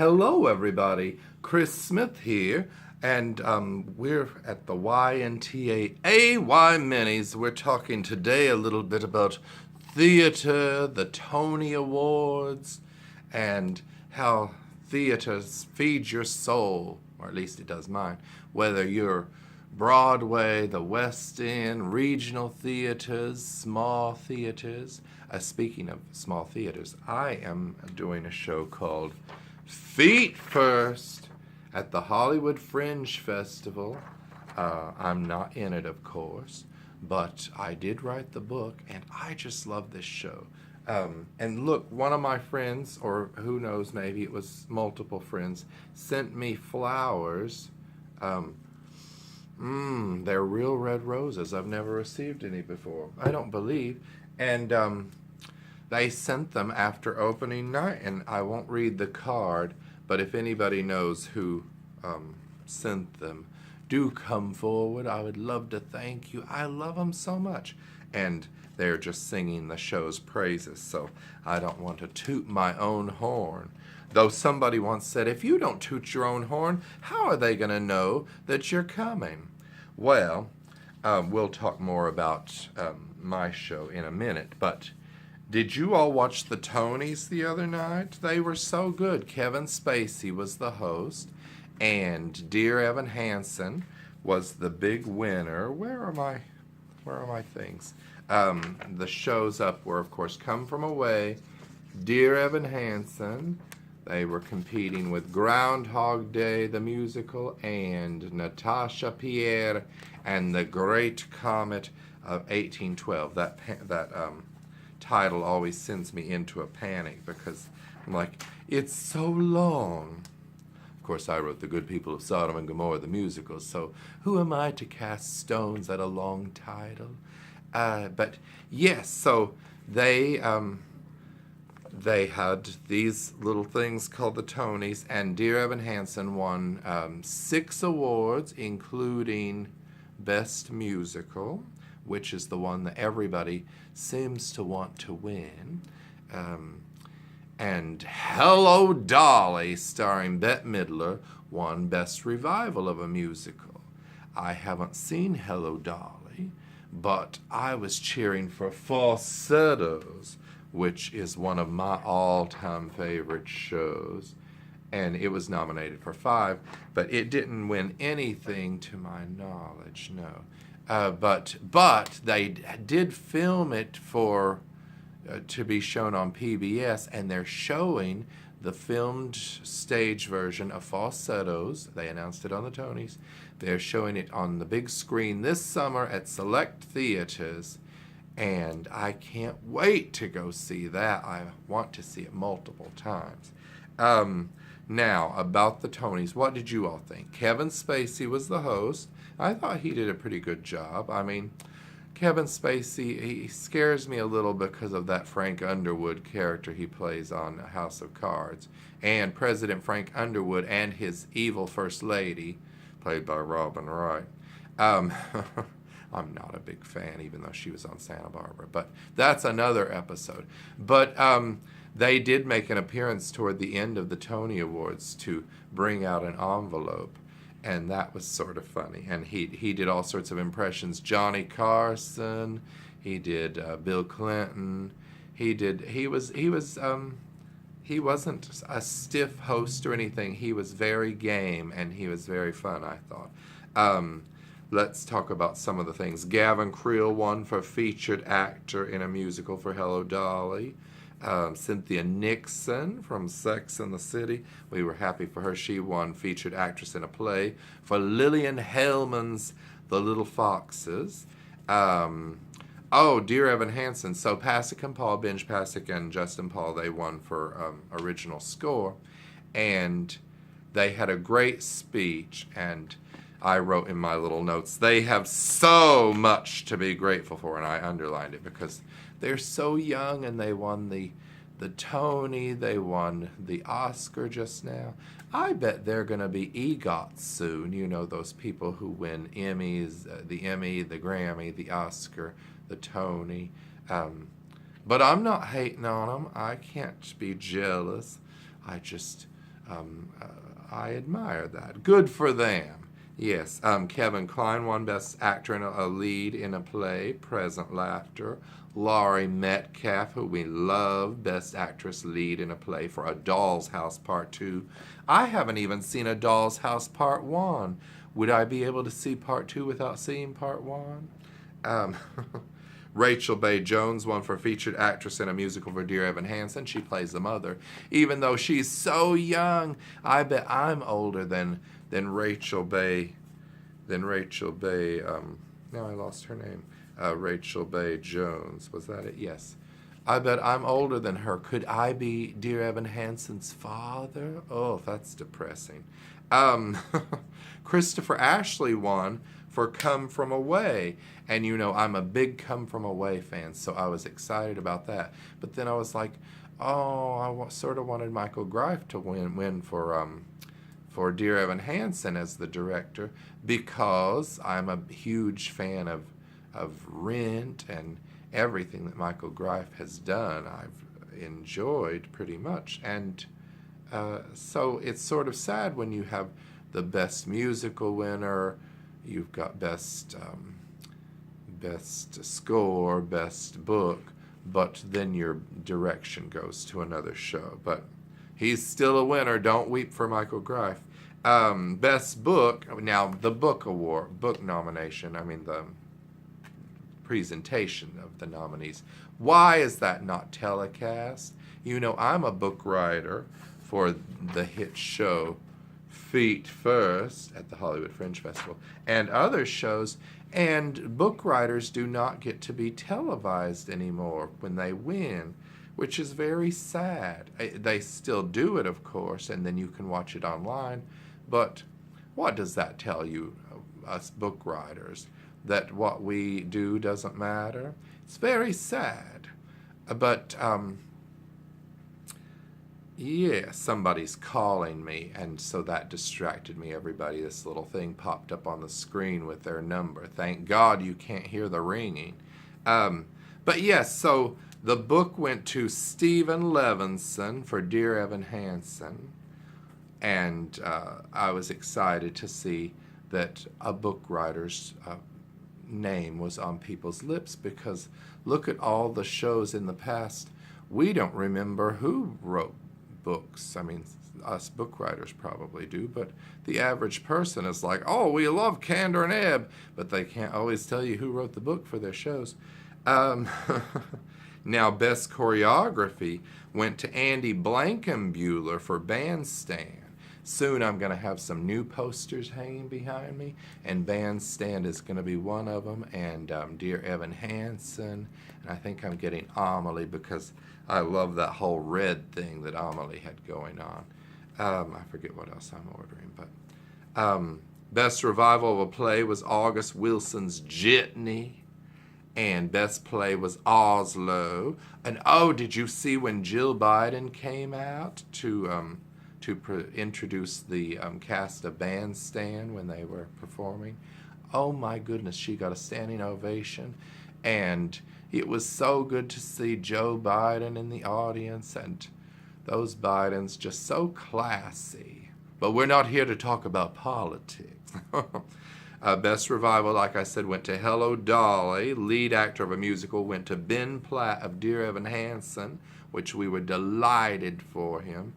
Hello, everybody. Chris Smith here, and we're at the YNTAAY Minis. We're talking today a little bit about theater, the Tony Awards, and how theaters feed your soul, or at least it does mine, whether you're Broadway, the West End, regional theaters, small theaters. Speaking of small theaters, I am doing a show called Feet First at the Hollywood Fringe Festival. I'm not in it, of course, but I did write the book, and I just love this show. And look, one of my friends, or who knows, maybe it was multiple friends, sent me flowers. They're real red roses. I've never received any before, I don't believe. And they sent them after opening night, and I won't read the card, but if anybody knows who sent them, do come forward. I would love to thank you. I love them so much. And they're just singing the show's praises, so I don't want to toot my own horn. Though somebody once said, if you don't toot your own horn, how are they going to know that you're coming? Well, we'll talk more about my show in a minute, but did you all watch the Tonys the other night? They were so good. Kevin Spacey was the host, and Dear Evan Hansen was the big winner. Where are my things? The shows up were, of course, Come From Away, Dear Evan Hansen. They were competing with Groundhog Day, the musical, and Natasha Pierre and the Great Comet of 1812. That title always sends me into a panic because I'm like, it's so long. Of course, I wrote The Good People of Sodom and Gomorrah, the musical, so who am I to cast stones at a long title? But yes, so they had these little things called the Tonys, and Dear Evan Hansen won 6 awards, including Best Musical, which is the one that everybody seems to want to win. And Hello, Dolly, starring Bette Midler, won Best Revival of a Musical. I haven't seen Hello, Dolly, but I was cheering for Falsettos, which is one of my all-time favorite shows. And it was nominated for 5, but it didn't win anything to my knowledge, no. But they did film it for to be shown on PBS, and they're showing the filmed stage version of Falsettos. They announced it on the Tonys. They're showing it on the big screen this summer at select theaters, and I can't wait to go see that. I want to see it multiple times. Now, about the Tonys, what did you all think? Kevin Spacey was the host. I thought he did a pretty good job. I mean, Kevin Spacey, he scares me a little because of that Frank Underwood character he plays on House of Cards. And President Frank Underwood and his evil First Lady, played by Robin Wright. I'm not a big fan, even though she was on Santa Barbara. But that's another episode. But they did make an appearance toward the end of the Tony Awards to bring out an envelope, and that was sort of funny. And he did all sorts of impressions. Johnny Carson, he did Bill Clinton. He wasn't a stiff host or anything. He was very game, and he was very fun, I thought. Let's talk about some of the things. Gavin Creel won for featured actor in a musical for Hello, Dolly. Cynthia Nixon from Sex and the City. We were happy for her. She won featured actress in a play for Lillian Hellman's The Little Foxes. Dear Evan Hansen. So Pasek and Paul, Benj Pasek and Justin Paul, they won for original score. And they had a great speech, and I wrote in my little notes, they have so much to be grateful for, and I underlined it because they're so young, and they won the Tony, they won the Oscar just now. I bet they're going to be EGOTs soon. You know, those people who win Emmys, the Emmy, the Grammy, the Oscar, the Tony. But I'm not hating on them. I can't be jealous. I just I admire that. Good for them. Yes, Kevin Kline won Best Actor in a Lead in a Play, Present Laughter. Laurie Metcalf, who we love, Best Actress Lead in a Play for A Doll's House Part 2. I haven't even seen A Doll's House Part 1. Would I be able to see Part 2 without seeing Part 1? Rachel Bay Jones won for Featured Actress in a Musical for Dear Evan Hansen. She plays the mother. Even though she's so young, I bet I'm older than Rachel Bay. Now I lost her name. Rachel Bay Jones. Was that it? Yes. I bet I'm older than her. Could I be Dear Evan Hansen's father? Oh, that's depressing. Christopher Ashley won for Come From Away. And you know, I'm a big Come From Away fan, so I was excited about that. But then I was like, oh, I sort of wanted Michael Greif to win for Dear Evan Hansen as the director, because I'm a huge fan of Rent and everything that Michael Greif has done. I've enjoyed pretty much. And so it's sort of sad when you have the Best Musical winner, you've got Best Score, Best Book, but then your direction goes to another show. But he's still a winner. Don't weep for Michael Greif. Best Book, now the book nomination, I mean the presentation of the nominees. Why is that not telecast? You know, I'm a book writer for the hit show Feet First at the Hollywood Fringe Festival and other shows, and book writers do not get to be televised anymore when they win, which is very sad. They still do it, of course, and then you can watch it online, but what does that tell you, us book writers? That what we do doesn't matter? It's very sad. But yeah, somebody's calling me, and so that distracted me, everybody. This little thing popped up on the screen with their number. Thank God you can't hear the ringing. But yes, so the book went to Stephen Levinson for Dear Evan Hansen, and I was excited to see that a book writer's name was on people's lips, because look at all the shows in the past. We don't remember who wrote books. I mean, us book writers probably do, but the average person is like, oh, we love Candor and Ebb, but they can't always tell you who wrote the book for their shows. Now, Best Choreography went to Andy Blankenbuehler for Bandstand. Soon I'm going to have some new posters hanging behind me, and Bandstand is going to be one of them, and Dear Evan Hansen, and I think I'm getting Amelie, because I love that whole red thing that Amelie had going on. I forget what else I'm ordering, but Best Revival of a Play was August Wilson's Jitney, and Best Play was Oslo. And oh, did you see when Jill Biden came out to introduce the cast of Bandstand when they were performing? Oh my goodness, she got a standing ovation, and it was so good to see Joe Biden in the audience, and those Bidens just so classy. But we're not here to talk about politics. Best Revival, like I said, went to Hello Dolly. Lead actor of a musical went to Ben Platt of Dear Evan Hansen, which we were delighted for him.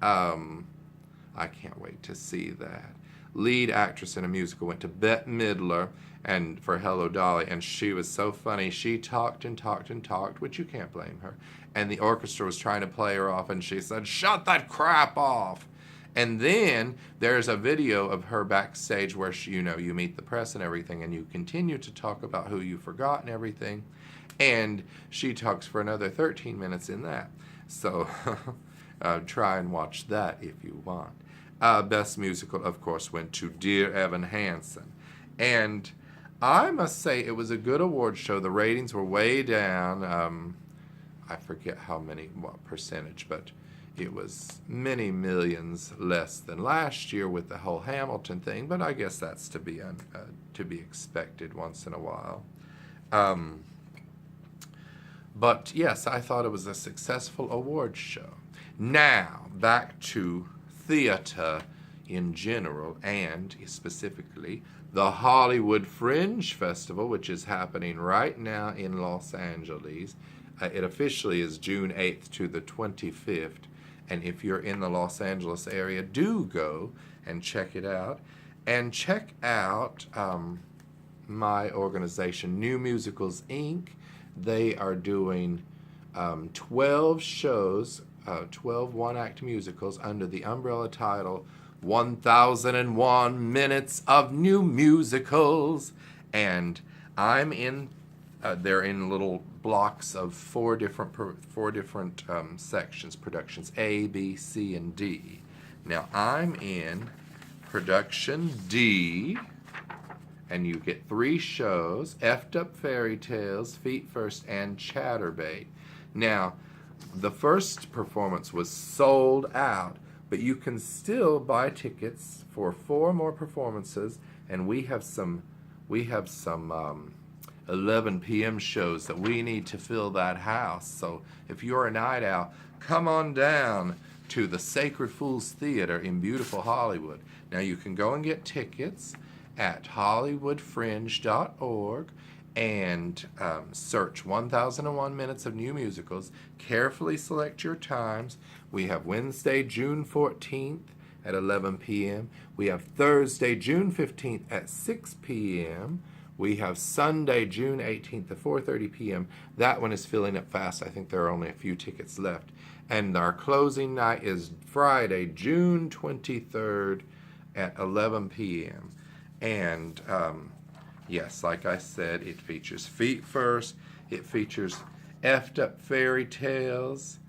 I can't wait to see that. Lead actress in a musical went to Bette Midler and for Hello Dolly, and she was so funny. She talked and talked and talked, which you can't blame her. And the orchestra was trying to play her off, and she said, "Shut that crap off." And then there's a video of her backstage where she, you meet the press and everything, and you continue to talk about who you forgot and everything. And she talks for another 13 minutes in that. So try and watch that if you want. Best Musical, of course, went to Dear Evan Hansen. And I must say it was a good award show. The ratings were way down. I forget what percentage, but it was many millions less than last year with the whole Hamilton thing. But I guess that's to be expected once in a while. But yes, I thought it was a successful award show. Now, back to theater in general, and specifically the Hollywood Fringe Festival, which is happening right now in Los Angeles. It officially is June 8th to the 25th. And if you're in the Los Angeles area, do go and check it out. And check out my organization, New Musicals, Inc. They are doing 12 shows, 12 one-act musicals under the umbrella title 1001 Minutes of New Musicals. And I'm in, they're in little blocks of four different sections, productions A, B, C, and D. Now I'm in production D, and you get 3 shows: Effed Up Fairy Tales, Feet First, and Chatterbait. Now, the first performance was sold out, but you can still buy tickets for 4 more performances, and we have some 11 p.m. shows that we need to fill that house. So if you're a night owl, come on down to the Sacred Fools Theater in beautiful Hollywood. Now you can go and get tickets at hollywoodfringe.org and search 1001 Minutes of New Musicals. Carefully select your times. We have Wednesday, June 14th at 11 p.m. We have Thursday, June 15th at 6 p.m. We have Sunday, June 18th at 4:30 p.m. That one is filling up fast. I think there are only a few tickets left. And our closing night is Friday, June 23rd at 11 p.m. And yes, like I said, it features Feet First. It features Effed Up Fairy Tales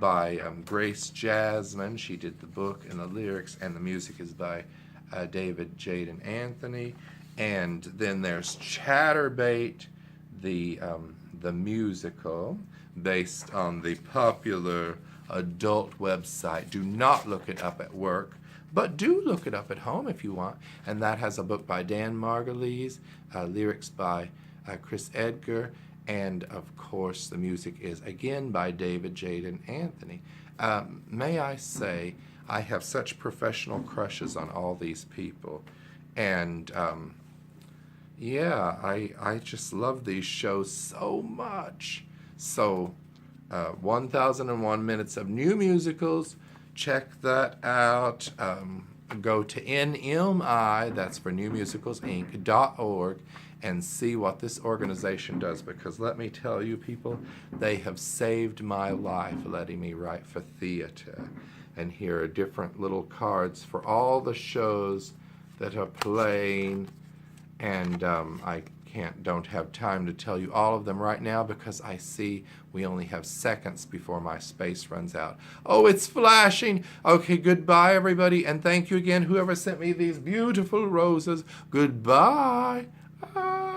by Grace Jasmine. She did the book and the lyrics, and the music is by David, Jaden Anthony. And then there's Chatterbait, the musical, based on the popular adult website. Do not look it up at work, but do look it up at home if you want. And that has a book by Dan Margulies, lyrics by Chris Edgar, and of course the music is again by David Jaden Anthony. May I say, I have such professional crushes on all these people. And yeah, I just love these shows so much. So 1001 Minutes of New Musicals, check that out. Go to NMI, that's for New Musicals Inc.org, and see what this organization does, because let me tell you, people, they have saved my life letting me write for theater. And here are different little cards for all the shows that are playing. And I don't have time to tell you all of them right now, because I see we only have seconds before my space runs out. Oh, it's flashing. Okay, goodbye, everybody, and thank you again, whoever sent me these beautiful roses. Goodbye. Ah.